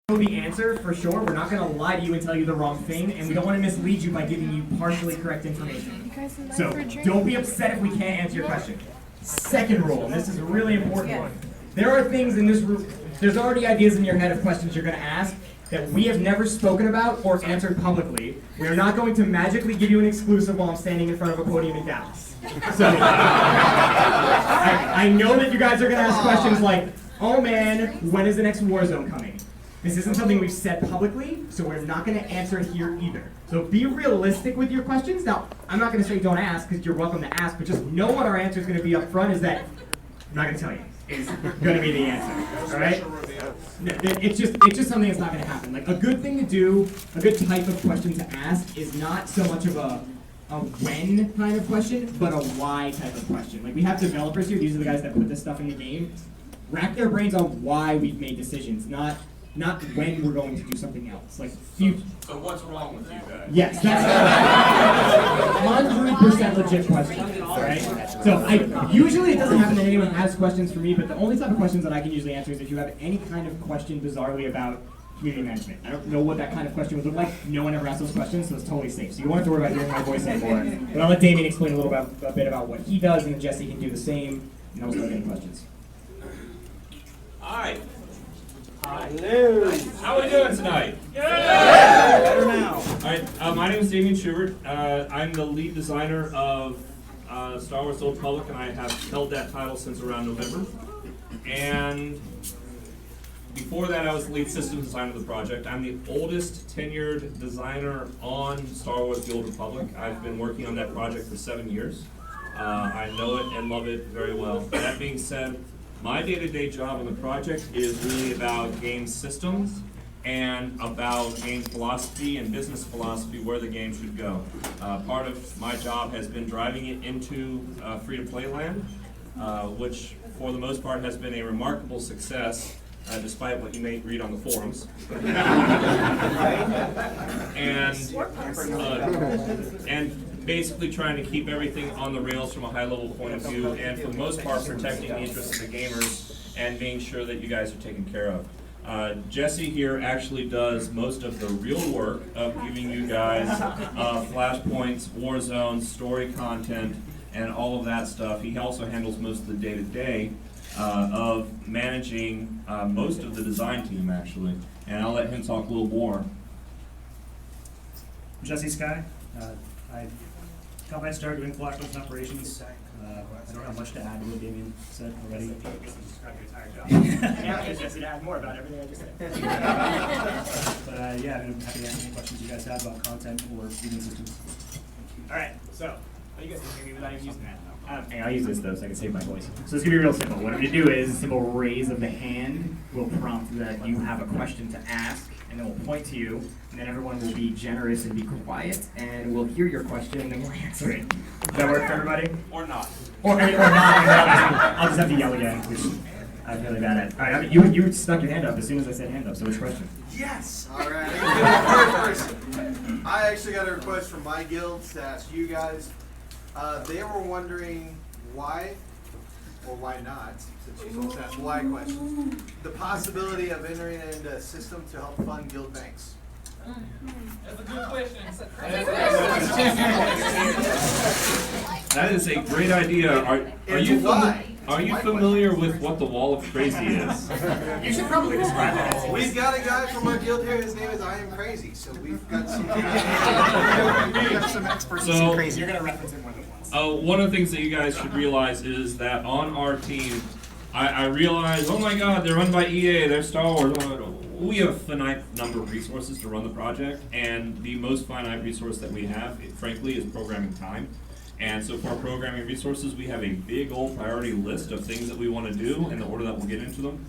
know the answer for sure. We're not going to lie to you and tell you the wrong thing, and we don't want to mislead you by giving you partially correct information. So don't be upset if we can't answer your question. Second rule, and this is a really important one. There are things in this room, there's already ideas in your head of questions you're going to ask that we have never spoken about or answered publicly. We are not going to magically give you an exclusive while I'm standing in front of a podium in Dallas. So I know that you guys are going to ask questions like, oh man, when is the next Warzone coming? This isn't something we've said publicly, so we're not going to answer it here either. So be realistic with your questions. Now, I'm not going to say don't ask, because you're welcome to ask, but just know what our answer is going to be up front is that I'm not going to tell you. Is going to be the answer, all right? It's just something that's not going to happen. Like, a good thing to do, a good type of question to ask is not so much of a when kind of question, but a why type of question. Like, we have developers here, these are the guys that put this stuff in the game. Rack their brains on why we've made decisions, not when we're going to do something else. Like, so what's wrong with you guys? Yes, that's 100% legit question. All right. So usually it doesn't happen that anyone has questions for me, but the only type of questions that I can usually answer is if you have any kind of question bizarrely about community management. I don't know what that kind of question would look like. No one ever asks those questions, so it's totally safe. So you don't have to worry about hearing my voice anymore. But I'll let Damien explain a bit about what he does, and then Jesse can do the same. And I'll start getting questions. All right. Hello. How are we doing tonight? Yeah. Better now. All right. My name is Damien Schubert. I'm the lead designer of Star Wars: The Old Republic, and I have held that title since around November. And before that, I was the lead systems designer of the project. I'm the oldest tenured designer on Star Wars: The Old Republic. I've been working on that project for 7 years. I know it and love it very well. That being said, my day-to-day job on the project is really about game systems and about game philosophy and business philosophy, where the game should go. Part of my job has been driving it into free-to-play land, which for the most part has been a remarkable success, despite what you may read on the forums. And basically trying to keep everything on the rails from a high-level point of view, and for the most part protecting the interests of the gamers and making sure that you guys are taken care of. Jesse here actually does most of the real work of giving you guys flashpoints, war zones, story content, and all of that stuff. He also handles most of the day-to-day of managing most of the design team, actually. And I'll let him talk a little more. Jesse Sky. I company started doing flashpoints and operations. I don't have much to add to what Damien said already. Describe your entire job. Yeah, Jesse to add more about everything I just said. But yeah, I'm happy to answer any questions you guys have about content or reading systems. All right, so you guys can hear me without even using that. Hey, I'll use this though, so I can save my voice. So it's gonna be real simple. What I'm gonna do is a simple raise of the hand will prompt that you have a question to ask, and then we'll point to you, and then everyone will be generous and be quiet, and we'll hear your question, and then we'll answer it. Does that work for everybody? Or not. Or not, and I'll just have to yell again, which I'm really bad at. All right, I mean, you stuck your hand up as soon as I said hand up, so which question? Yes. All right. I actually got a request from my guilds to ask you guys. They were wondering why, or why not, since you folks asked why questions, the possibility of entering into a system to help fund guild banks. That's a good question. That is a great idea. Are you familiar with what the Wall of Crazy is? You should probably describe that. We've got a guy from our guild here. His name is I Am Crazy. So we've got some. Expertise in crazy. You're gonna reference it more than once. One of the things that you guys should realize is that on our team, I realize, oh my God, they're run by EA, they're Star Wars. We have a finite number of resources to run the project, and the most finite resource that we have, frankly, is programming time. And so for our programming resources, we have a big old priority list of things that we want to do in the order that we'll get into them.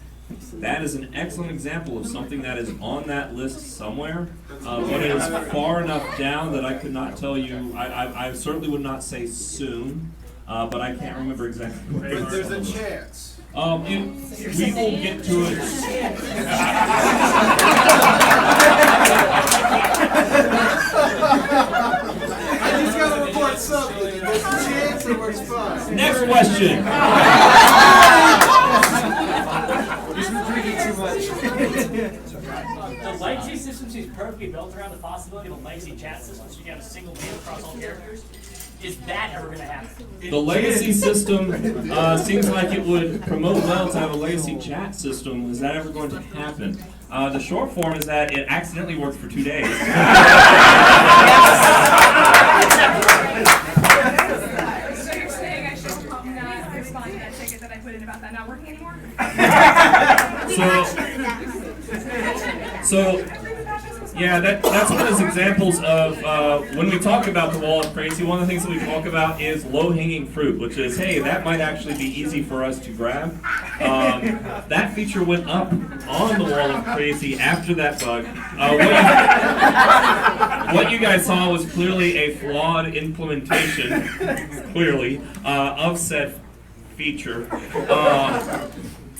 That is an excellent example of something that is on that list somewhere, but it is far enough down that I could not tell you. I certainly would not say soon, but I can't remember exactly what it is. But there's a chance. We will get to it. I just got to report something. There's a chance it works fine. Next question. This is drinking too much. The legacy system seems perfectly built around the possibility of a legacy chat system, so you can have a single name across all characters. Is that ever going to happen? The legacy system seems like it would promote well to have a legacy chat system. Is that ever going to happen? The short form is that it accidentally worked for 2 days. So you're saying I should not respond to that ticket that I put in about that not working anymore? So yeah, that's one of those examples of when we talk about the wall of crazy, one of the things that we talk about is low-hanging fruit, which is, hey, that might actually be easy for us to grab. That feature went up on the wall of crazy after that bug. What you guys saw was clearly a flawed implementation, clearly, of said feature.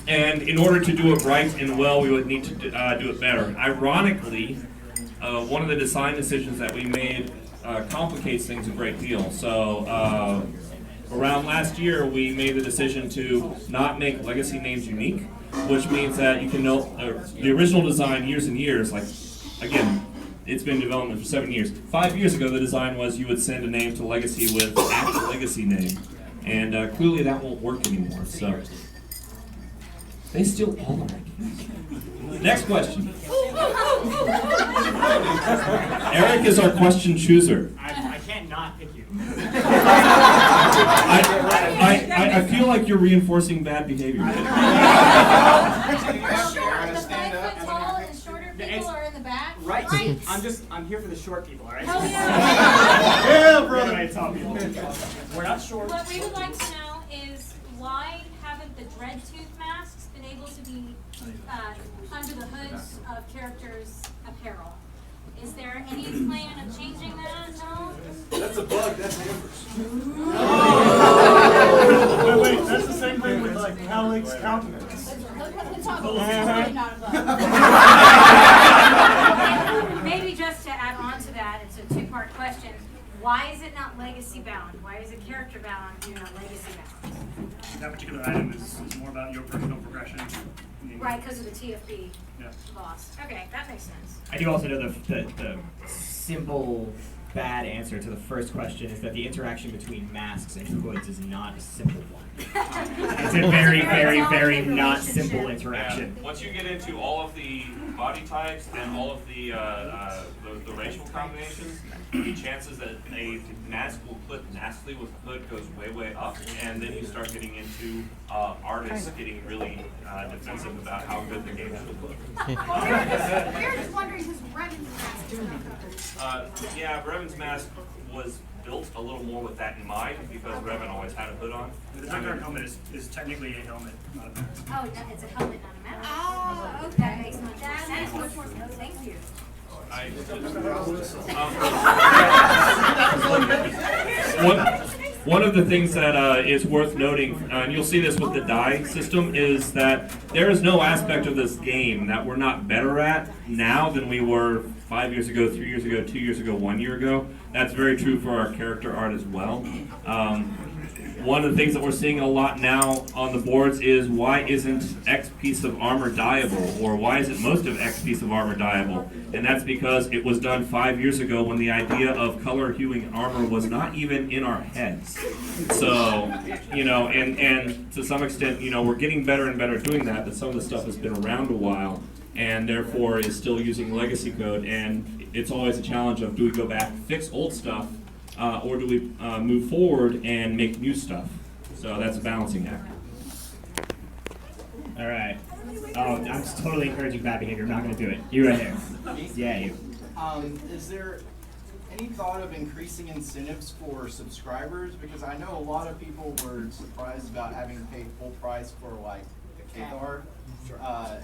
And in order to do it right and well, we would need to do it better. Ironically, one of the design decisions that we made complicates things a great deal. So around last year, we made the decision to not make legacy names unique, which means that you can know the original design years and years, like, again, it's been in development for 7 years. 5 years ago, the design was you would send a name to legacy with the actual legacy name. And clearly that won't work anymore, so. They steal all of my keys. Next question. Eric is our question chooser. I can't not pick you. I feel like you're reinforcing bad behavior. The 5 foot tall and shorter people are in the back. Right. I'm here for the short people, all right? Oh yeah. Yeah, brother. Anyway, tall people. We're not short. What we would like to know is why haven't the dread tooth masks been able to be under the hoods of characters' apparel? Is there any plan of changing that? No? That's a bug, that's Amber's. Wait, that's the same thing with like Halik's countenance. Maybe just to add on to that, it's a two-part question. Why is it not legacy bound? Why is it character bound and not legacy bound? That particular item is more about your personal progression. Right, because of the TFB Yeah. loss. Okay, that makes sense. I do also know the simple bad answer to the first question is that the interaction between masks and hoods is not a simple one. It's a very, very, very not simple interaction. Once you get into all of the body types and all of the racial combinations, the chances that a mask will clip nastily with a hood goes way, way up, and then you start getting into artists getting really defensive about how good the game should look. We were just wondering who's Revan's mask is not covered. Yeah, Revan's mask was built a little more with that in mind because Revan always had a hood on. The Dungar helmet is technically a helmet, not a mask. Oh, it's a helmet, not a mask. Oh, okay. That makes much more sense. That makes much more sense. Thank you. One of the things that is worth noting, and you'll see this with the die system, is that there is no aspect of this game that we're not better at now than we were 5 years ago, 3 years ago, 2 years ago, 1 year ago. That's very true for our character art as well. One of the things that we're seeing a lot now on the boards is why isn't X piece of armor dyeable, or why isn't most of X piece of armor dyeable? And that's because it was done 5 years ago when the idea of color huing armor was not even in our heads. So, you know, and to some extent, you know, we're getting better and better at doing that, but some of the stuff has been around a while and therefore is still using legacy code, and it's always a challenge of do we go back and fix old stuff, or do we move forward and make new stuff? So that's a balancing act. All right. Oh, I'm just totally encouraging bad behavior. I'm not going to do it. You right here. Yeah, you. Is there any thought of increasing incentives for subscribers? Because I know a lot of people were surprised about having to pay full price for like the Cathar,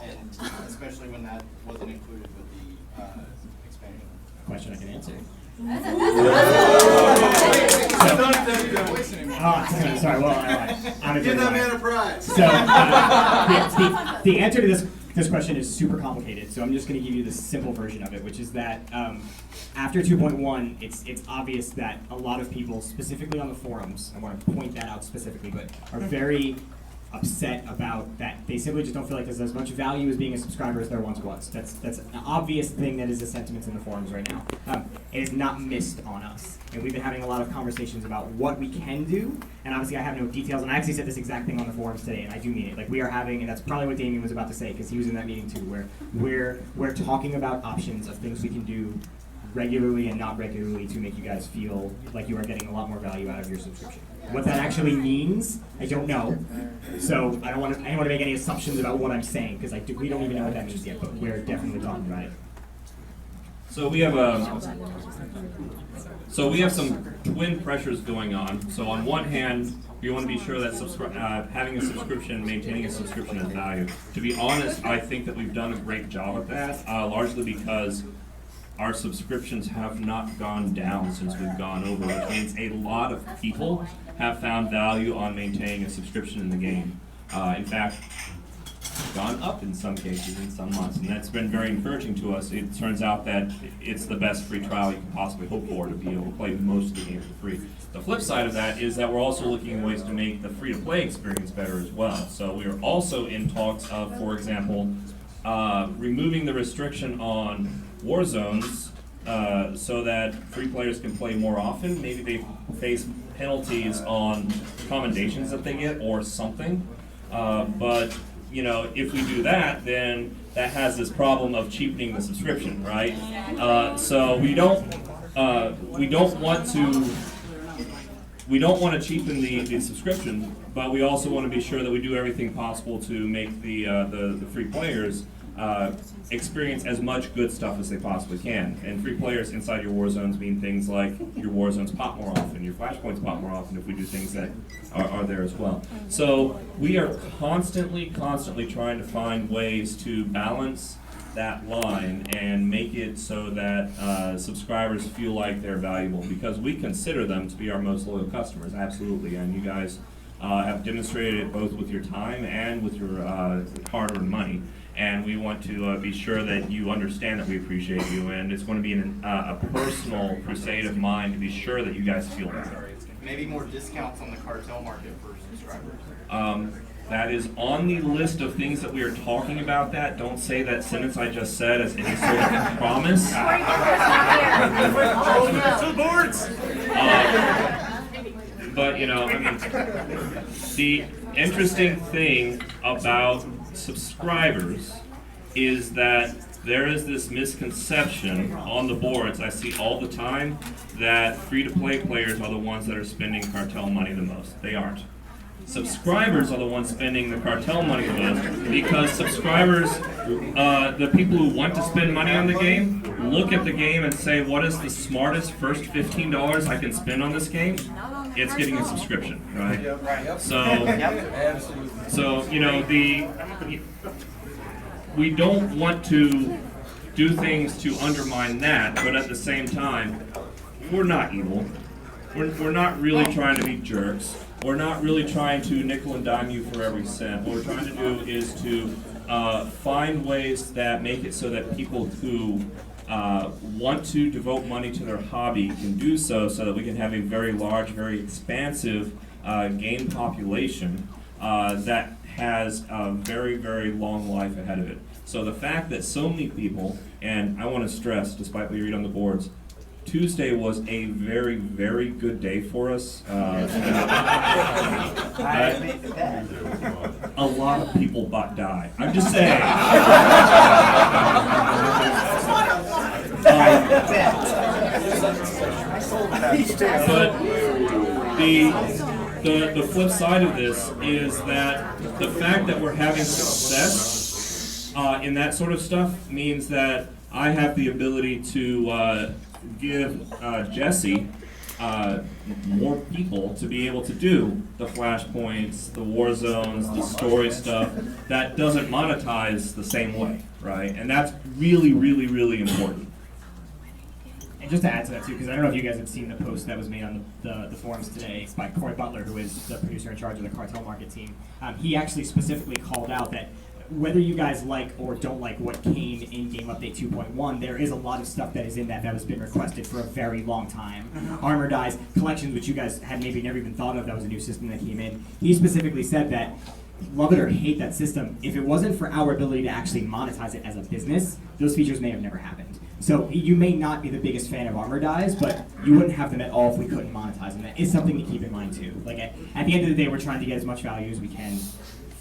and especially when that wasn't included with the expansion. Question I can answer. Sorry. Well, I'm a Give that man liar. a prize. So the answer to this question is super complicated. So I'm just going to give you the simple version of it, which is that after 2.1, it's obvious that a lot of people, specifically on the forums, I want to point that out specifically, but are very upset about that. They simply just don't feel like there's as much value as being a subscriber as there once was. That's an obvious thing that is the sentiments in the forums right now. It is not missed on us. And we've been having a lot of conversations about what we can do, and obviously I have no details, and I actually said this exact thing on the forums today, and I do mean it. Like, we are having, and that's probably what Damien was about to say, because he was in that meeting too, where we're talking about options of things we can do regularly and not regularly to make you guys feel like you are getting a lot more value out of your subscription. What that actually means, I don't know. So I don't want to make any assumptions about what I'm saying, because we don't even know what that means yet, but we're definitely talking about it. So we have some twin pressures going on. So on one hand, we want to be sure that having a subscription, maintaining a subscription is value. To be honest, I think that we've done a great job at that, largely because our subscriptions have not gone down since we've gone over, which means a lot of people have found value on maintaining a subscription in the game. In fact, gone up in some cases in some months, and that's been very encouraging to us. It turns out that it's the best free trial you can possibly hope for to be able to play most of the game for free. The flip side of that is that we're also looking at ways to make the free-to-play experience better as well. So we are also in talks of, for example, removing the restriction on war zones so that free players can play more often. Maybe they face penalties on commendations that they get or something. But if we do that, then that has this problem of cheapening the subscription, right? So we don't want to cheapen the subscription, but we also want to be sure that we do everything possible to make the free players experience as much good stuff as they possibly can. And free players inside your war zones mean things like your war zones pop more often, your flashpoints pop more often if we do things that are there as well. So we are constantly trying to find ways to balance that line and make it so that subscribers feel like they're valuable, because we consider them to be our most loyal customers, absolutely, and you guys have demonstrated it both with your time and with your hard-earned money. And we want to be sure that you understand that we appreciate you, and it's going to be a personal crusade of mine to be sure that you guys feel that. Maybe more discounts on the cartel market for subscribers. That is on the list of things that we are talking about. That don't say that sentence I just said as any sort of promise. To the boards! But the interesting thing about subscribers is that there is this misconception on the boards I see all the time that free-to-play players are the ones that are spending cartel money the most. They aren't. Subscribers are the ones spending the cartel money the most, because subscribers, the people who want to spend money on the game, look at the game and say, what is the smartest first $15 I can spend on this game? It's getting a subscription, right? So we don't want to do things to undermine that, but at the same time, we're not evil. We're not really trying to be jerks. We're not really trying to nickel and dime you for every cent. What we're trying to do is to find ways that make it so that people who want to devote money to their hobby can do so that we can have a very large, very expansive game population that has a very, very long life ahead of it. So the fact that so many people, and I want to stress, despite what you read on the boards, Tuesday was a very, very good day for us. A lot of people die. I'm just saying. But the flip side of this is that the fact that we're having success in that sort of stuff means that I have the ability to give Jesse more people to be able to do the flashpoints, the war zones, the story stuff that doesn't monetize the same way, right? And that's really, really, really important. And just to add to that too, because I don't know if you guys have seen the post that was made on the forums today by Corey Butler, who is the producer in charge of the Cartel Market team. He actually specifically called out that whether you guys like or don't like what came in Game Update 2.1, there is a lot of stuff that is in that has been requested for a very long time. Armor Dies, collections, which you guys had maybe never even thought of, that was a new system that came in. He specifically said that love it or hate that system, if it wasn't for our ability to actually monetize it as a business, those features may have never happened. So you may not be the biggest fan of armor dies, but you wouldn't have them at all if we couldn't monetize them. That is something to keep in mind too. Like at the end of the day, we're trying to get as much value as we can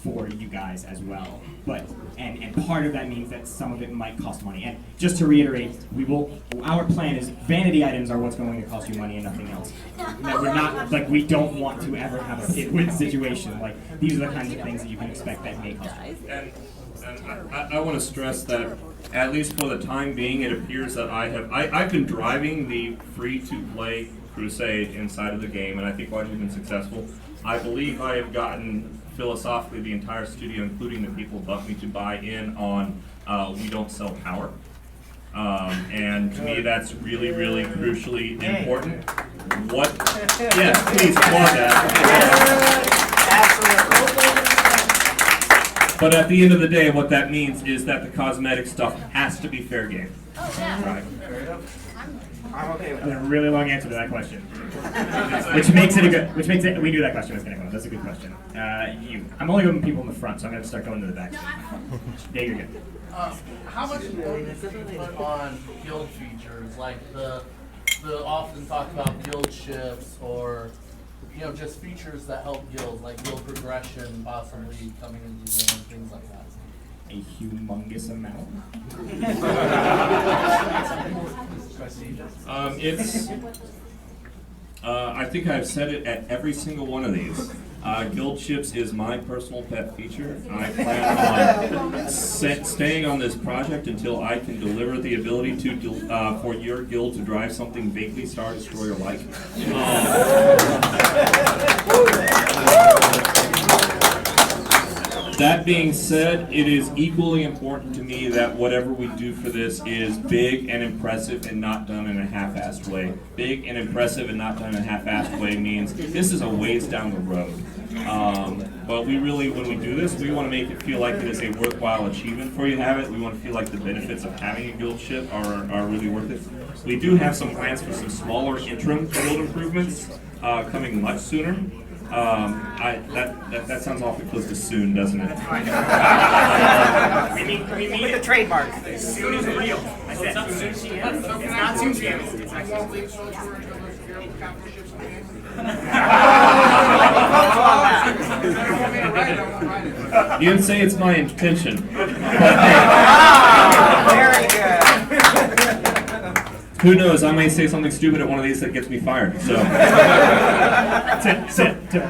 for you guys as well. But and part of that means that some of it might cost money. And just to reiterate, our plan is vanity items are what's going to cost you money and nothing else. That we're not like we don't want to ever have a pay-win situation. Like these are the kinds of things that you can expect that may cost money. And I want to stress that at least for the time being, it appears that I've been driving the free-to-play crusade inside of the game, and I think largely been successful. I believe I have gotten philosophically the entire studio, including the people above me, to buy in on we don't sell power. And to me, that's really, really crucially important. What? Yes, please applaud that. But at the end of the day, what that means is that the cosmetic stuff has to be fair game. Oh, yeah. Right. I'm okay with that. A really long answer to that question. Which makes it, we knew that question was going to come. That's a good question. I'm only going with people in the front, so I'm going to start going to the back. Yeah, you're good. How much importance do you put on guild features, like the often talked about guild shifts, or just features that help guilds, like guild progression possibly coming into the game, things like that? A humongous amount. I think I've said it at every single one of these. Guild ships is my personal pet feature. I plan on staying on this project until I can deliver the ability to for your guild to drive something vaguely Star Destroyer like. That being said, it is equally important to me that whatever we do for this is big and impressive and not done in a half-assed way. Big and impressive and not done in a half-assed way means this is a ways down the road. But we really, when we do this, we want to make it feel like it is a worthwhile achievement for you to have it. We want to feel like the benefits of having a guild ship are really worth it. We do have some plans for some smaller interim guild improvements coming much sooner. That sounds awfully close to soon, doesn't it? We mean the trademark. Soon is real. I said soon GM. It's not soon GM. It's actually. You didn't say it's my intention. Very good. Who knows? I may say something stupid at one of these that gets me fired. So, to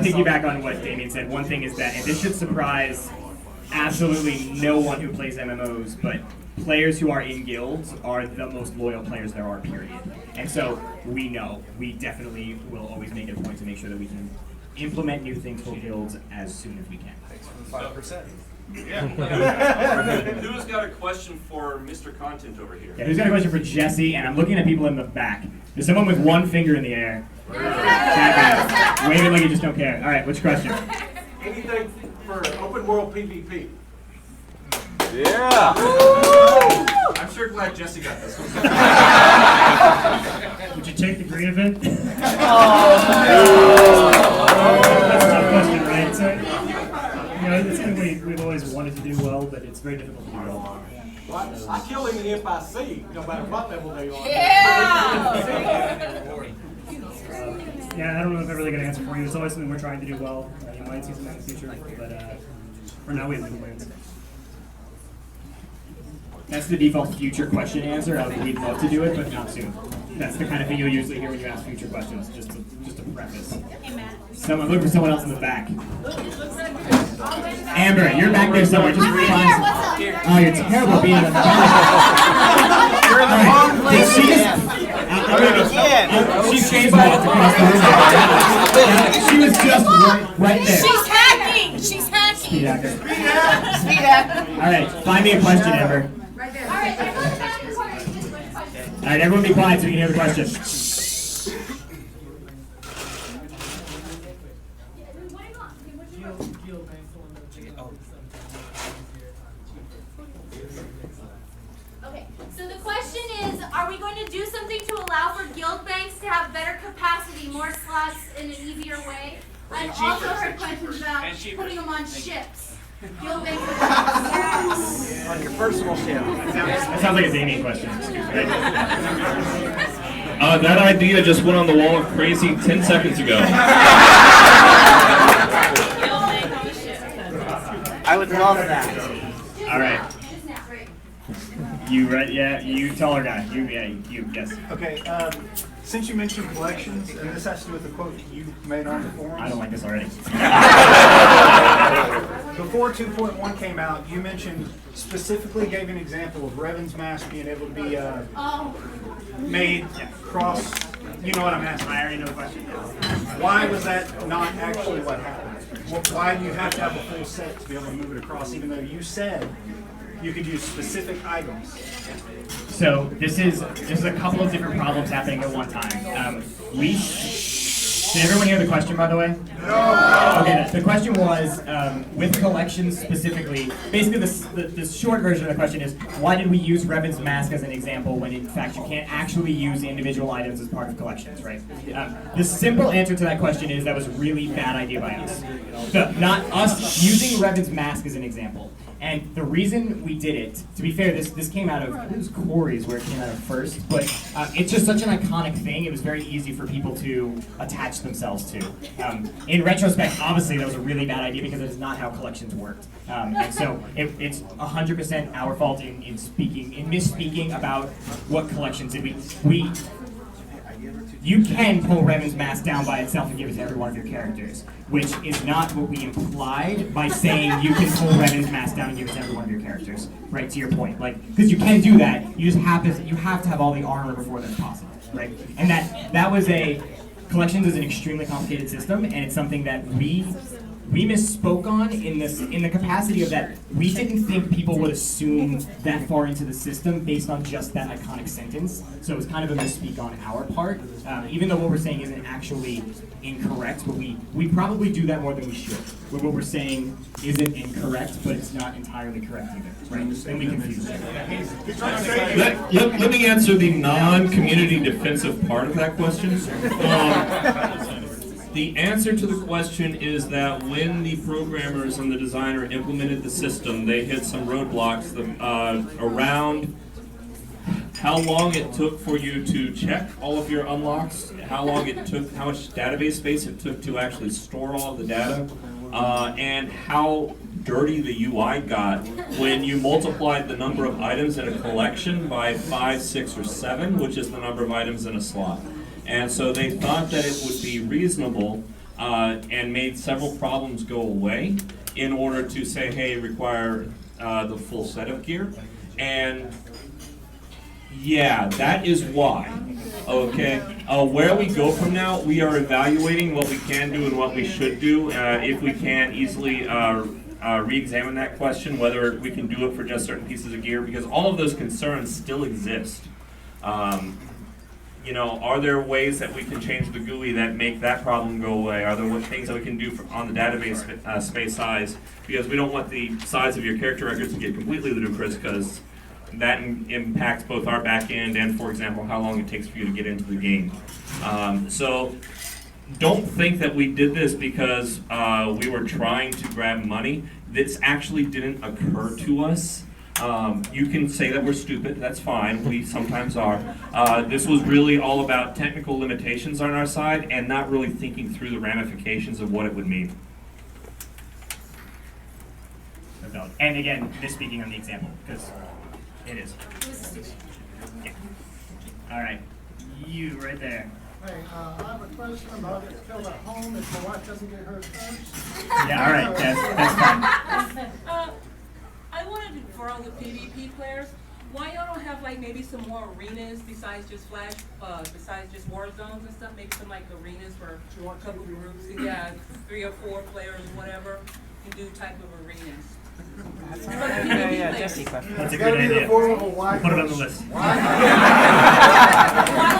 piggyback on what Damien said, one thing is that, and this should surprise absolutely no one who plays MMOs, but players who are in guilds are the most loyal players there are, period. And so we definitely will always make it a point to make sure that we can implement new things for guilds as soon as we can. Thanks for the 5%. yeah. Who's got a question for Mr. Content over here? Yeah, who's got a question for Jesse? And I'm looking at people in the back. There's someone with one finger in the air. Wave it like you just don't care. All right, what's your question? Anything for open world PvP? Yeah. I'm sure glad Jesse got this one. Would you take the green event? Oh, That's a tough question, right? So, it's something we've always wanted to do well, but it's very difficult to do well. Well, I kill him in FIC, no matter what level they are. Yeah, I don't know if I'm really going to answer for you. It's always something we're trying to do well. You might see some in the future, but for now we have no plans. That's the default future question answer. We'd love to do it, but not soon. That's the kind of thing you'll usually hear when you ask future questions, just to preface. Hey, Matt. Look for someone else in the back. Amber, you're back there somewhere. Just find. Oh, you're terrible being in the back. You're in the wrong place. She changed walked across the room. She was just right there. She's hacking! She's hacking! Speed hacker. Speed hacker. All right, find me a question, Amber. Right there. All right, everyone back in the corner. All right, everyone be quiet so we can hear the question. Okay, so the question is, are we going to do something to allow for guild banks to have better capacity, more slots in an easier way? I've also heard questions about putting them on ships. On your personal ship. That sounds like a Damien question. Excuse me. That idea just went on the wall of crazy 10 seconds ago. I would love that. All right. You ready? Yeah, you taller guy. You, yes. Okay, since you mentioned collections, and this has to do with the quote that you made on the forums. I don't like this already. Before 2.1 came out, you mentioned, specifically gave an example of Revan's mask being able to be made cross, you know what I'm asking. I already know the question. Why was that not actually what happened? Why do you have to have a full set to be able to move it across, even though you said you could use specific items? So there's a couple of different problems happening at one time. Did everyone hear the question, by the way? No. Okay, the question was, with collections specifically, basically the short version of the question is, why did we use Revan's mask as an example when in fact you can't actually use individual items as part of collections, right? The simple answer to that question is that was a really bad idea by us. Not us using Revan's mask as an example. And the reason we did it, to be fair, this came out of, I think it was Corey's where it came out of first, but it's just such an iconic thing, it was very easy for people to attach themselves to. In retrospect, obviously that was a really bad idea because it is not how collections worked. And so it's 100% our fault in misspeaking about what collections did. You can pull Revan's mask down by itself and give it to every one of your characters, which is not what we implied by saying you can pull Revan's mask down and give it to every one of your characters. Right, to your point, because you can do that. You just have to have all the armor before that's possible, right? And that was collections is an extremely complicated system, and it's something that we misspoke on in the capacity of that we didn't think people would assume that far into the system based on just that iconic sentence. So it was kind of a misspeak on our part, even though what we're saying isn't actually incorrect, but we probably do that more than we should. What we're saying isn't incorrect, but it's not entirely correct either, right? And we confuse it. Let me answer the non-community defensive part of that question. The answer to the question is that when the programmers and the designer implemented the system, they hit some roadblocks around how long it took for you to check all of your unlocks, how much database space it took to actually store all of the data, and how dirty the UI got when you multiplied the number of items in a collection by 5, 6, or 7, which is the number of items in a slot. And so they thought that it would be reasonable and made several problems go away in order to say, hey, require the full set of gear. And yeah, that is why. Okay, where we go from now, we are evaluating what we can do and what we should do. If we can easily re-examine that question, whether we can do it for just certain pieces of gear, because all of those concerns still exist. Are there ways that we can change the GUI that make that problem go away? Are there things that we can do on the database space size? Because we don't want the size of your character records to get completely ludicrous, because that impacts both our back end and, for example, how long it takes for you to get into the game. So don't think that we did this because we were trying to grab money. This actually didn't occur to us. You can say that we're stupid, that's fine, we sometimes are. This was really all about technical limitations on our side and not really thinking through the ramifications of what it would mean. And again, misspeaking on the example, because it is. Yeah. All right, you right there. Hey, I have a question about it. Kill at home if my wife doesn't get hurt first. Yeah, all right, that's fine. I wanted to, for all the PvP players, why y'all don't have like maybe some more arenas besides just besides just war zones and stuff? Maybe some like arenas for a couple groups. Yeah, 3 or 4 players, whatever. You do type of arenas. Yeah, Jesse. That's a good idea. Put it on the list. Why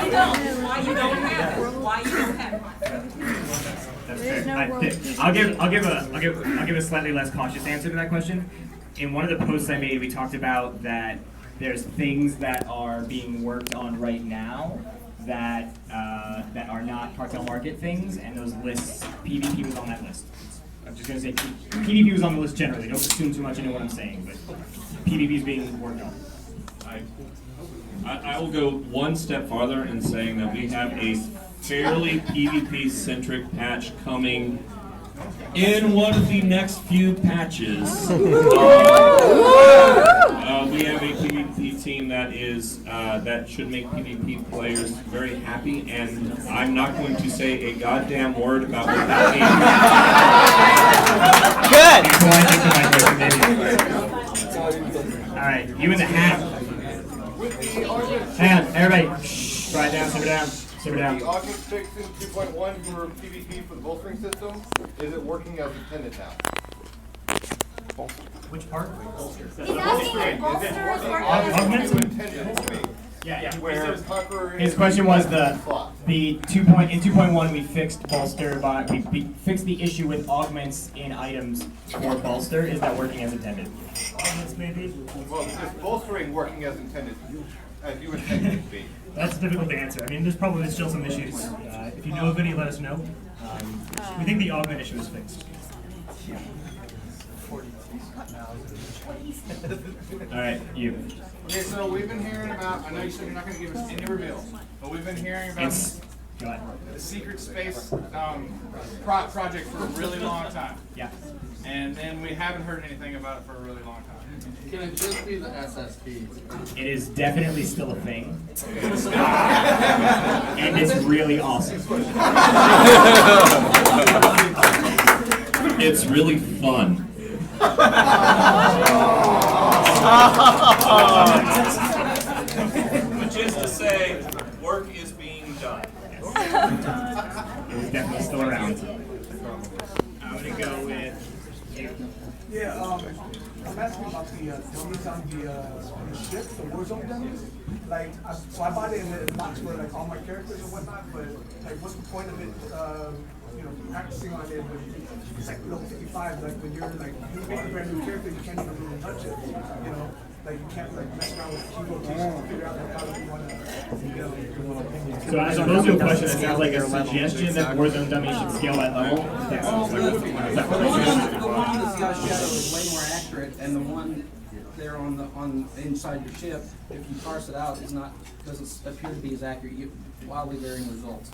you don't have it? Why you don't have it? That's fair. I'll give a slightly less cautious answer to that question. In one of the posts I made, we talked about that there's things that are being worked on right now that are not cartel market things, and those lists, PvP was on that list. I'm just gonna say PvP was on the list generally. Don't assume too much into what I'm saying, but PvP is being worked on. I will go one step farther in saying that we have a fairly PvP-centric patch coming in one of the next few patches. We have a PvP team that is that should make PvP players very happy, and I'm not going to say a goddamn word about what that means. All right, you in the hat. Hang on, everybody. Shh, quiet down, simmer down, simmer down. The augment fix in 2.1 for PvP for the bolstering system, is it working as intended now? Which part? He's asking if bolster is working. Yeah. Where His question was the 2.1 we fixed bolster by we fixed the issue with augments in items for bolster. Is that working as intended? Augments maybe? Well, is bolstering working as intended, as you intended it to be? That's difficult to answer. I mean, there's probably still some issues. If you know of any, let us know. We think the augment issue is fixed. All right, you. Okay, so we've been hearing about, I know you said you're not going to give us any reveals, but we've been hearing about the secret space project for a really long time. Yeah. And then we haven't heard anything about it for a really long time. Can it just be the SSP? It is definitely still a thing. And it's really awesome. It's really fun. Which is to say, work is being done. It is definitely still around. I'm gonna go with you. Yeah, I'm asking about the dummies on the ship, the Warzone dummies. Like, so I bought it in a box for like all my characters and whatnot, but like, what's the point of it? Practicing on it, but it's like level 55. Like when you're like you make a brand new character, you can't even really touch it. You know, like you can't like mess around with keyboard keys to figure out like how you want to. So as opposed to a question, it sounds like a suggestion that Warzone dummies should scale that level. The one that's got a shadow is way more accurate, and the one there on inside your ship, if you parse it out, doesn't appear to be as accurate. You wildly varying results.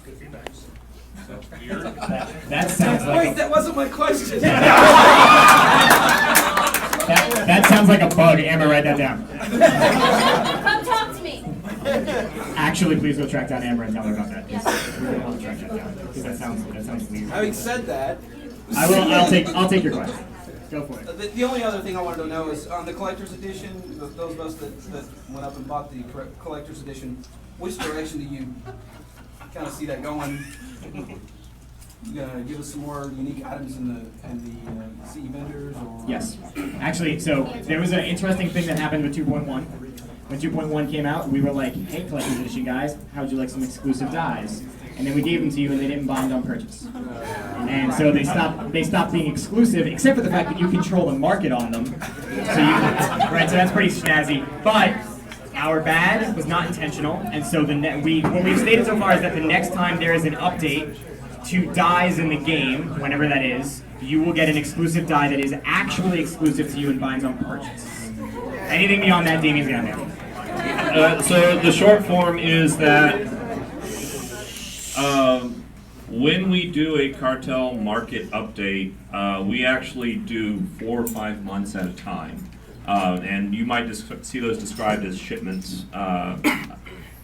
Good feedback. That sounds like. Wait, that wasn't my question. That sounds like a bug. Amber, write that down. Come talk to me. Actually, please go track down Amber and tell her about that. We don't want to track that down because that sounds weird. Having said that, I'll take your question. Go for it. The only other thing I wanted to know is on the collector's edition. Those of us that went up and bought the collector's edition, which direction do you kind of see that going? You gonna give us some more unique items in the CE vendors? Or? Yes. Actually, so there was an interesting thing that happened with 2.1. When 2.1 came out, we were like, hey, collector's edition guys, how would you like some exclusive dies? And then we gave them to you and they didn't bind on purchase. And so they stopped being exclusive, except for the fact that you control the market on them. So that's pretty snazzy. But our bad was not intentional, and so what we've stated so far is that the next time there is an update to dies in the game, whenever that is, you will get an exclusive die that is actually exclusive to you and binds on purchase. Anything beyond that, Damien's gonna handle. So the short form is that when we do a cartel market update, we actually do 4 or 5 months at a time. And you might see those described as shipments.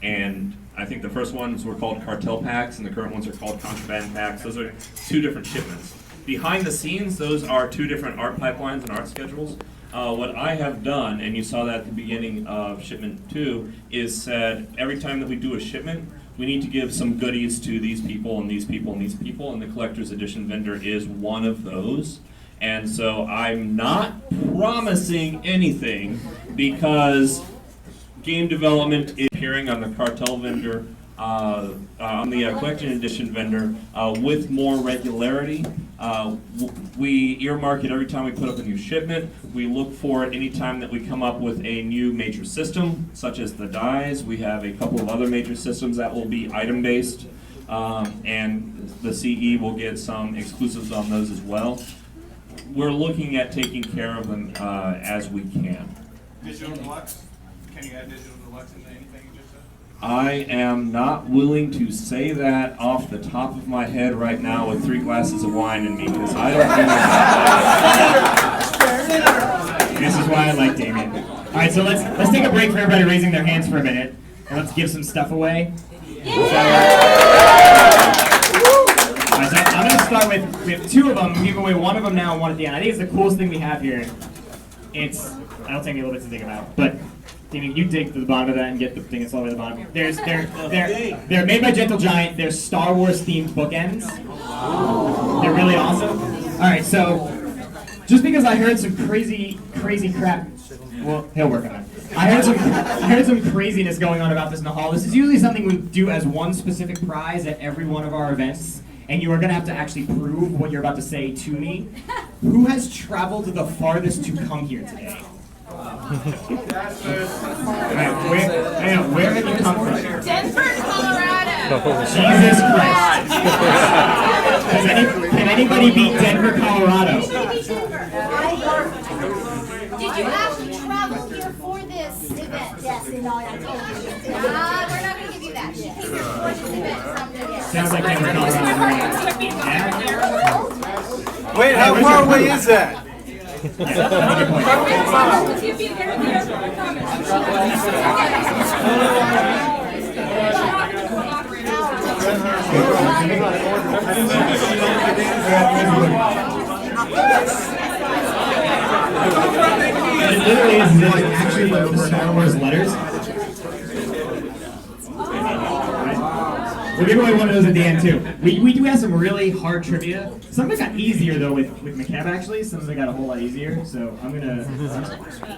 And I think the first ones were called cartel packs, and the current ones are called contraband packs. Those are 2 different shipments. Behind the scenes, those are 2 different art pipelines and art schedules. What I have done, and you saw that at the beginning of shipment 2, is said every time that we do a shipment, we need to give some goodies to these people and these people and these people, and the collector's edition vendor is one of those. And so I'm not promising anything because game development is appearing on the cartel vendor, on the collection edition vendor with more regularity. We earmark it every time we put up a new shipment. We look for it anytime that we come up with a new major system, such as the dies. We have a couple of other major systems that will be item-based. and the CE will get some exclusives on those as well. We're looking at taking care of them as we can. Digital deluxe? Can you add digital deluxe into anything you just said? I am not willing to say that off the top of my head right now with 3 glasses of wine in me, because I don't know. This is why I like Damien. All right, so let's take a break for everybody raising their hands for a minute, and let's give some stuff away. All right, so I'm going to start with, we have 2 of them, give away 1 of them now and 1 at the end. I think it's the coolest thing we have here. It'll take me a little bit to dig them out, but Damien, you dig to the bottom of that and get the thing that's all the way to the bottom. They're made by Gentle Giant. They're Star Wars themed bookends. They're really awesome. All right, so just because I heard some crazy crap, well, he'll work on that. I heard some craziness going on about this in the hall. This is usually something we do as one specific prize at every one of our events, and you are going to have to actually prove what you're about to say to me. Who has traveled the farthest to come here today? Where have you come from? Denver, Colorado. Jesus Christ. Can anybody beat Denver, Colorado? Did you actually travel here for this event? Yes, and all I told you. We're not going to give you that. She came here for this event from the Sounds like Denver, Colorado. Wait, how far away is that? It literally is actually the Star Wars letters. We'll give away 1 of those at the end too. We do have some really hard trivia. Some of it got easier though with McCab actually. Some of it got a whole lot easier. So I'm gonna.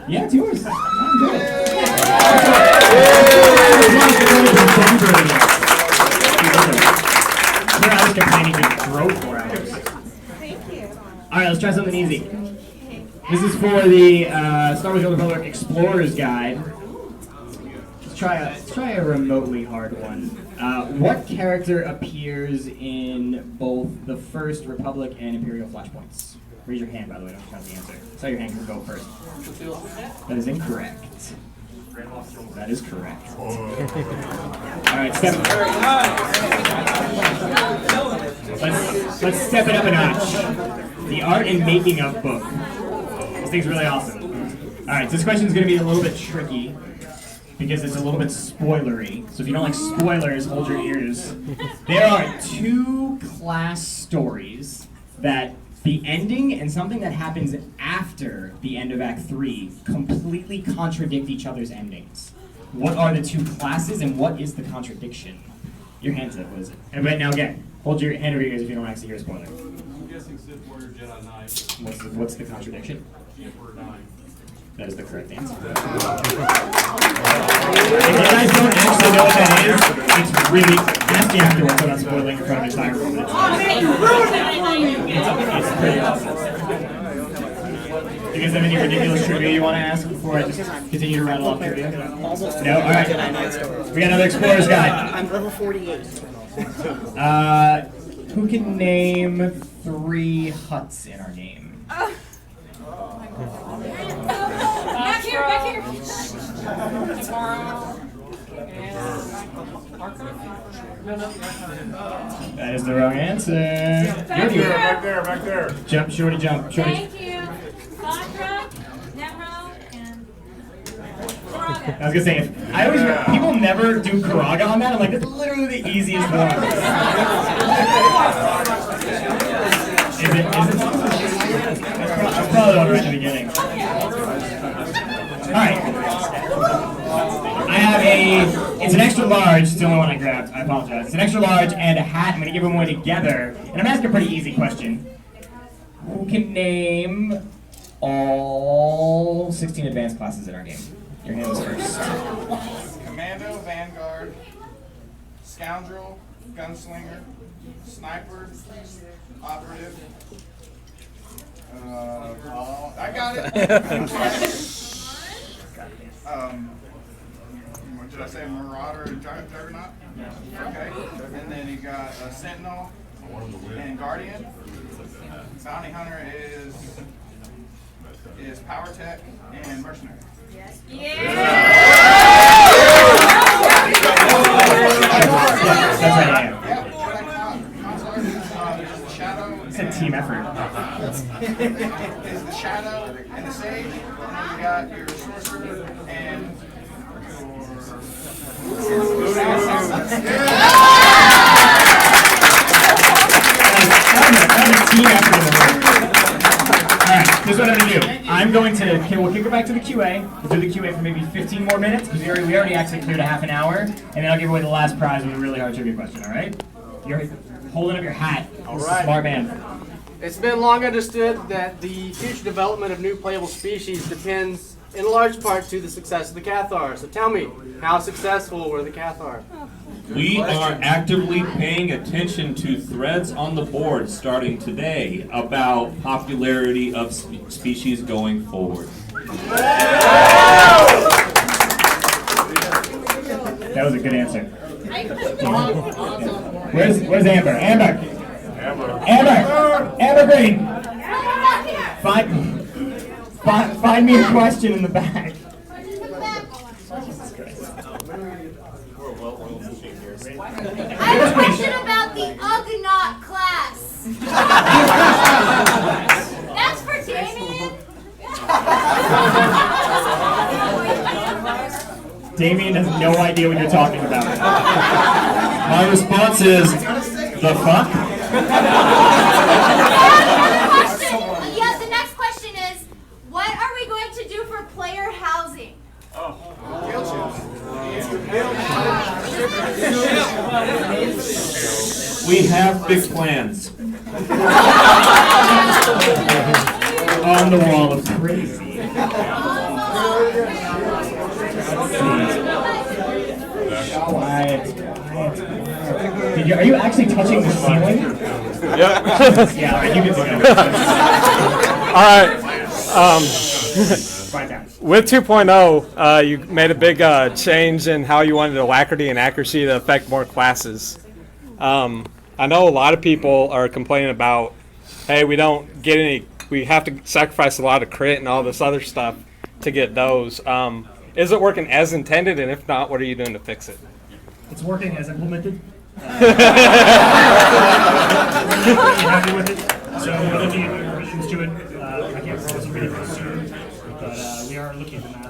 Yeah, it's yours. Enjoy it. I was complaining to drove 4 hours. Thank you. All right, let's try something easy. This is for the Star Wars: The Old Republic Explorer's Guide. Let's try a remotely hard one. What character appears in both the First Republic and Imperial Flashpoints? Raise your hand, by the way. Don't count the answer. So your hand can go first. That is incorrect. That is correct. All right, let's step it up a notch. The art and making of book. This thing's really awesome. All right, so this question is going to be a little bit tricky because it's a little bit spoilery. So if you don't like spoilers, hold your ears. There are 2 class stories that the ending and something that happens after the end of Act 3 completely contradict each other's endings. What are the 2 classes and what is the contradiction? Your hand's up, what is it? And right now again, hold your hand over your ears if you don't actually hear a spoiler. I'm guessing Sith Warrior Jedi Knight. What's the contradiction? Emperor 9. That is the correct answer. If you guys don't actually know what that is, it's really, ask me afterwards so I'm not spoiling in front of the entire room. It's pretty awesome. You guys have any ridiculous trivia you want to ask before I just continue to rattle off trivia? No? Alright. We got another Explorer's Guide. I'm level 48. Who can name 3 huts in our game? Back here. That is the wrong answer. Back there. Jump, shorty, jump. Shorty. Thank you. Sondra, Nemro, and Karaga. I was gonna say, people never do Karaga on that. I'm like, that's literally the easiest one. Is it? That's probably the one right in the beginning. Alright. I have it's an extra large, it's the only one I grabbed, I apologize. It's an extra large and a hat, I'm gonna give them away together. And I'm gonna ask a pretty easy question. Who can name all 16 advanced classes in our game? Your hand was first. Commando, Vanguard, Scoundrel, Gunslinger, Sniper, Operative. I got it. Did I say Marauder and Juggernaut? Okay. And then you got Sentinel and Guardian. Bounty Hunter is Power Tech and Mercenary. Yes. That's right, yeah. It's a team effort. Is the Shadow and the Sage. And then you got your Sorcerer and Alright, this is what I'm going to do. I'm going to, we'll kick it back to the QA. We'll do the QA for maybe 15 more minutes, because we already actually cleared a half an hour, and then I'll give away the last prize with a really hard trivia question, alright? You're holding up your hat. All This is right. a smart man. It's been long understood that the future development of new playable species depends in large part to the success of the Cathar. So tell me, how successful were the Cathar? We are actively paying attention to threads on the board starting today about popularity of species going forward. That was a good answer. Where's Amber? Amber Green! Find me a question in the back. I have a question about the Ugnaught class. That's for Damien. Damien has no idea what you're talking about. My response is, the fuck? Yeah, the next question is, what are we going to do for player housing? We have big plans. On the wall of crazy. Quiet. Are you actually touching the ceiling? Yeah. Yeah, all right, you can do All right. With 2.0, you made a big change in how you wanted alacrity and accuracy to affect more classes. I know a lot of people are complaining about, hey, we don't get any, we have to sacrifice a lot of crit and all this other stuff to get those. Is it working as intended, and if not, what are you doing to fix it? It's working as implemented. Happy with it. So we're looking at revisions to it. I can't promise you anything soon, but we are looking at the math.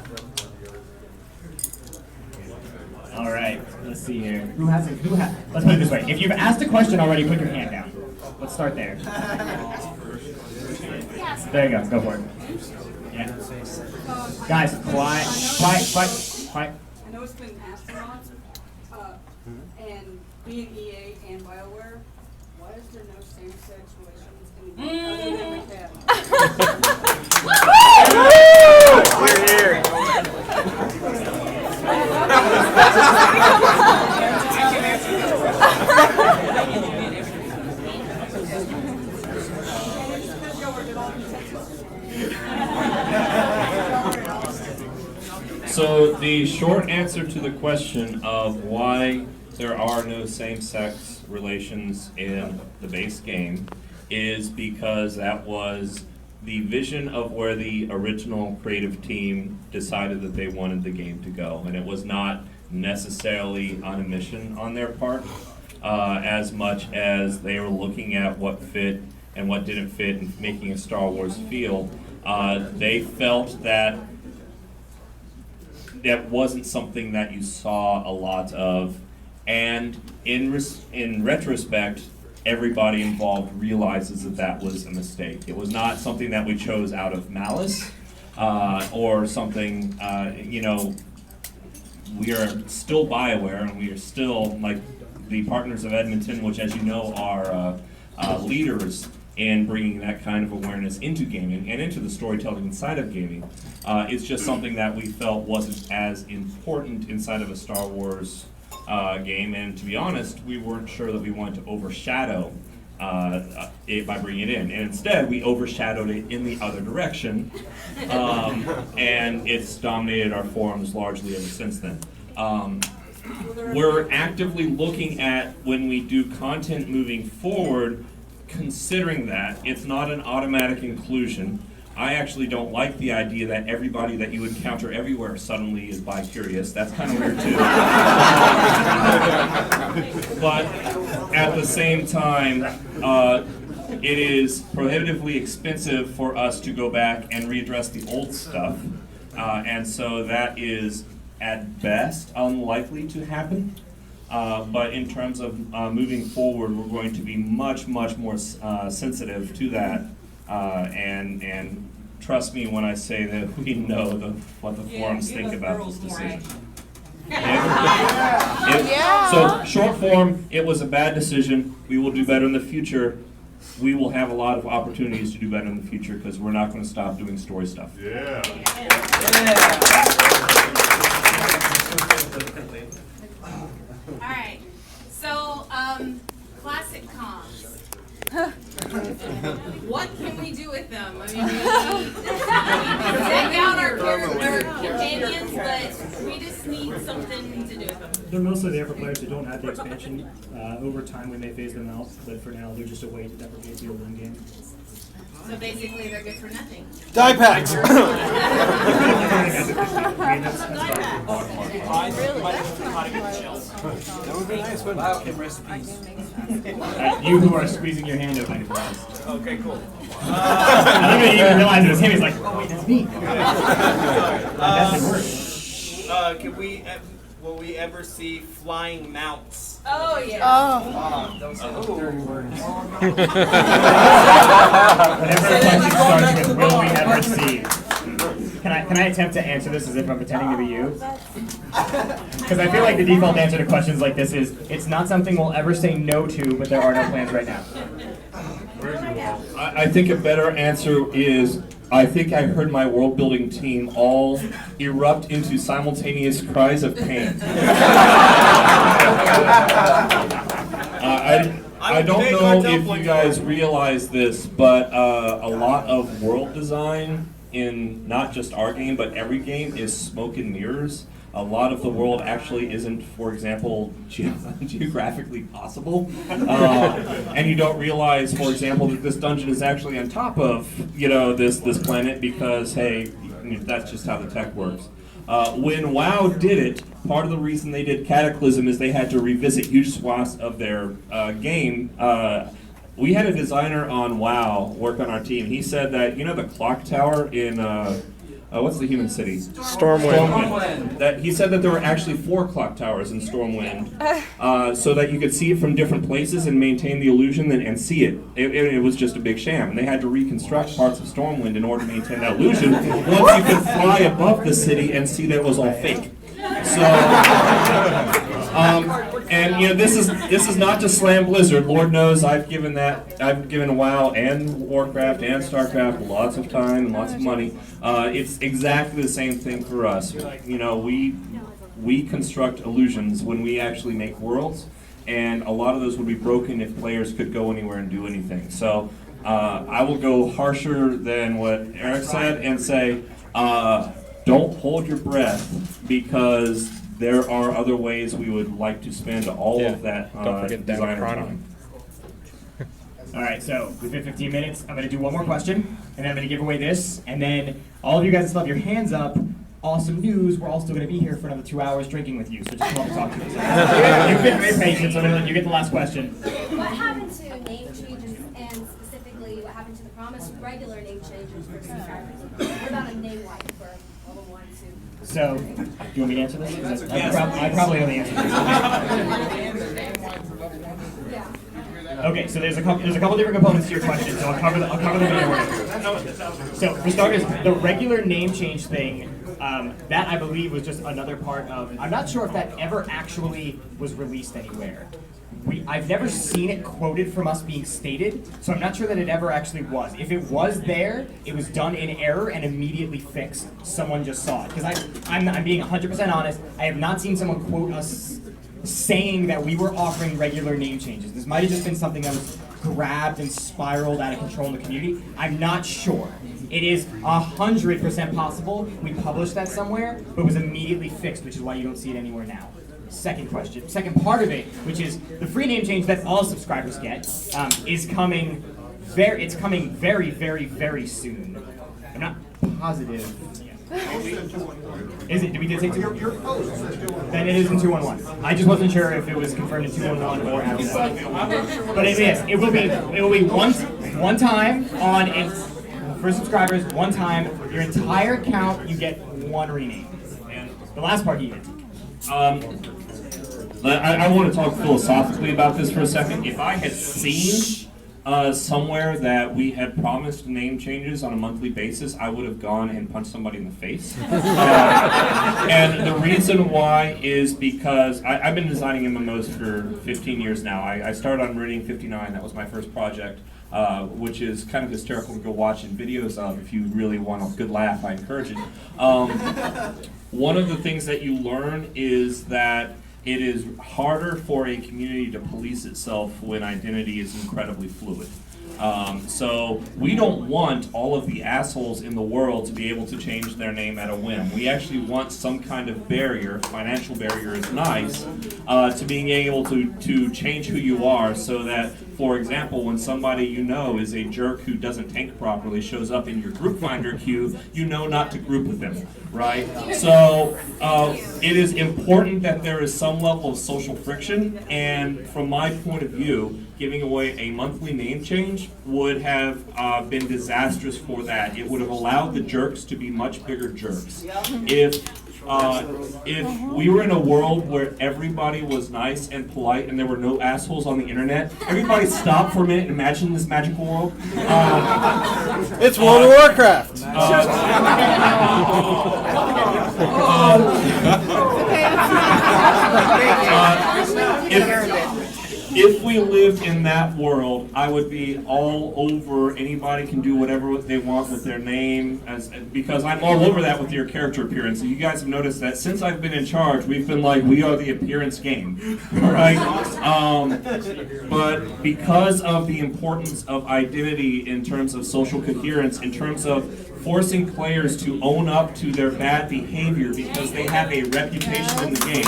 All right, let's see here. Let's put it this way. If you've asked a question already, put your hand down. Let's start there. There you go. Go for it. Yeah. Guys, quiet. I know it's been asked a lot, and being EA and BioWare, why is there no same-sex relations in the game other than the cat? We're here. So the short answer to the question of why there are no same-sex relations in the base game is because that was the vision of where the original creative team decided that they wanted the game to go, and it was not necessarily on a mission on their part, as much as they were looking at what fit and what didn't fit and making a Star Wars feel. They felt that that wasn't something that you saw a lot of, and in retrospect, everybody involved realizes that that was a mistake. It was not something that we chose out of malice, or something, we are still BioWare, and we are still, like, the partners of Edmonton, which, as you know, are leaders in bringing that kind of awareness into gaming and into the storytelling inside of gaming. It's just something that we felt wasn't as important inside of a Star Wars game, and to be honest, we weren't sure that we wanted to overshadow it by bringing it in, and instead we overshadowed it in the other direction, and it's dominated our forums largely ever since then. We're actively looking at, when we do content moving forward, considering that. It's not an automatic inclusion. I actually don't like the idea that everybody that you encounter everywhere suddenly is bi-curious. That's kind of weird too. But at the same time, it is prohibitively expensive for us to go back and readdress the old stuff. And so that is, at best, unlikely to happen. But in terms of moving forward, we're going to be much, much more sensitive to that. And trust me when I say that we know what the forums think about this decision. So short form, it was a bad decision. We will do better in the future. We will have a lot of opportunities to do better in the future because we're not going to stop doing story stuff. Yeah. All right. So, classic comms. What can we do with them? I mean, we take out our companions, but we just need something to do with them. They're mostly there for players who don't have the expansion. Over time, we may phase them out, but for now, they're just a way to deprecate the old game. So basically, they're good for nothing. Die packs. That would be nice, wouldn't it? Biochem recipes. You who are squeezing your hand open first. Okay, cool. I think you even realize it was him. He's like, oh wait, that's me. Can we? Will we ever see flying mounts? Oh yeah. Don't say those dirty words. Whenever a question starts with will we ever see? Can I attempt to answer this as if I'm pretending to be you? Because I feel like the default answer to questions like this is, it's not something we'll ever say no to, but there are no plans right now. I think a better answer is, I think I heard my world building team all erupt into simultaneous cries of pain. I don't know if you guys realize this, but a lot of world design in not just our game, but every game is smoke and mirrors. A lot of the world actually isn't, for example, geographically possible. And you don't realize, for example, that this dungeon is actually on top of, this planet because, hey, that's just how the tech works. When WoW did it, part of the reason they did Cataclysm is they had to revisit huge swaths of their game. We had a designer on WoW work on our team. He said that, the clock tower in, what's the human city? Stormwind. That he said that there were actually 4 clock towers in Stormwind, so that you could see it from different places and maintain the illusion and see it. It was just a big sham, and they had to reconstruct parts of Stormwind in order to maintain that illusion. Once you could fly above the city and see that it was all fake. So, and this is not to slam Blizzard. Lord knows I've given WoW and Warcraft and StarCraft lots of time and lots of money. It's exactly the same thing for us. We construct illusions when we actually make worlds, and a lot of those would be broken if players could go anywhere and do anything. So I will go harsher than what Eric said and say, don't hold your breath, because there are other ways we would like to spend all of that designer time. All right, so we've been 15 minutes. I'm going to do one more question, and then I'm going to give away this, and then all of you guys that still have your hands up, awesome news, we're all still going to be here for another 2 hours drinking with you, so just come up and talk to us. You've been very patient, so I'm going to let you get the last question. What happened to name changes, and specifically what happened to the promised regular name changes for subscribers? What about a name wipe for level 1, 2? So, do you want me to answer this? I probably know the answer to this. Okay, so there's a couple different components to your question, so I'll cover them in order. So, for starters, the regular name change thing, that I believe was just another part of, I'm not sure if that ever actually was released anywhere. I've never seen it quoted from us being stated, so I'm not sure that it ever actually was. If it was there, it was done in error and immediately fixed. Someone just saw it. Because I'm being 100% honest, I have not seen someone quote us saying that we were offering regular name changes. This might have just been something that was grabbed and spiraled out of control in the community. I'm not sure. It is 100% possible we published that somewhere, but was immediately fixed, which is why you don't see it anywhere now. Second question, second part of it, which is the free name change that all subscribers get, is coming. It's coming very, very, very soon. I'm not positive. Is it? Did we just say 211? Your post says 211. Then it is in 211. I just wasn't sure if it was confirmed in 211 or outside. But it is. It will be one time on it for subscribers. One time, your entire account, you get one rename. And the last part he did. I want to talk philosophically about this for a second. If I had seen somewhere that we had promised name changes on a monthly basis, I would have gone and punched somebody in the face. And the reason why is because I've been designing MMOs for 15 years now. I started on Meridian 59, that was my first project, which is kind of hysterical to go watch in videos of. If you really want a good laugh, I encourage it. One of the things that you learn is that it is harder for a community to police itself when identity is incredibly fluid. So we don't want all of the assholes in the world to be able to change their name at a whim. We actually want some kind of barrier, financial barrier is nice, to being able to change who you are so that, for example, when somebody you know is a jerk who doesn't tank properly shows up in your group finder queue, you know not to group with them, right? So it is important that there is some level of social friction, and from my point of view, giving away a monthly name change would have been disastrous for that. It would have allowed the jerks to be much bigger jerks. If we were in a world where everybody was nice and polite and there were no assholes on the internet, everybody stop for a minute and imagine this magical world. It's World of Warcraft. If we lived in that world, I would be all over anybody can do whatever they want with their name, because I'm all over that with your character appearance. So you guys have noticed that since I've been in charge, we've been like, we are the appearance game, right? But because of the importance of identity in terms of social coherence, in terms of forcing players to own up to their bad behavior because they have a reputation in the game.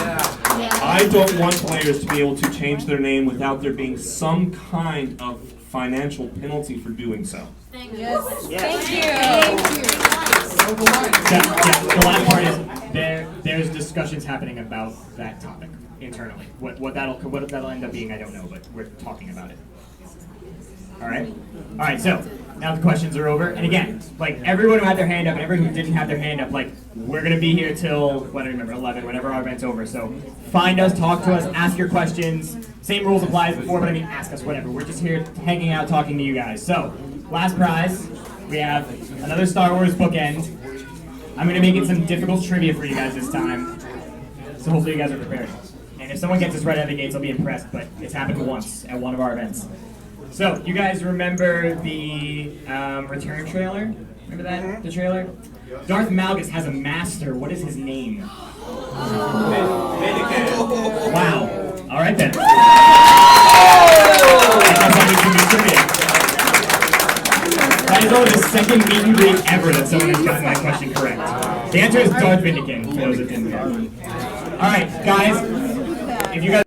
I don't want players to be able to change their name without there being some kind of financial penalty for doing so. Thank you. Yes. Thank you. The last part is there's discussions happening about that topic internally. What that'll end up being, I don't know, but we're talking about it. All right. So now the questions are over, and again, like everyone who had their hand up and everyone who didn't have their hand up, like we're gonna be here till what I remember 11, whenever our event's over. So find us, talk to us, ask your questions. Same rules apply as before, but I mean, ask us whatever. We're just here hanging out, talking to you guys. So last prize, we have another Star Wars bookend. I'm gonna make it some difficult trivia for you guys this time, so hopefully you guys are prepared. And if someone gets this right out of the gates, I'll be impressed. But it's happened once at one of our events. So, you guys remember the Return trailer? Remember that? The trailer? Darth Malgus has a master. What is his name? Wow. All right then. That is only the second meet and greet ever that someone has gotten that question correct. The answer is Darth Vindican, for those that didn't know. All right, guys. If you guys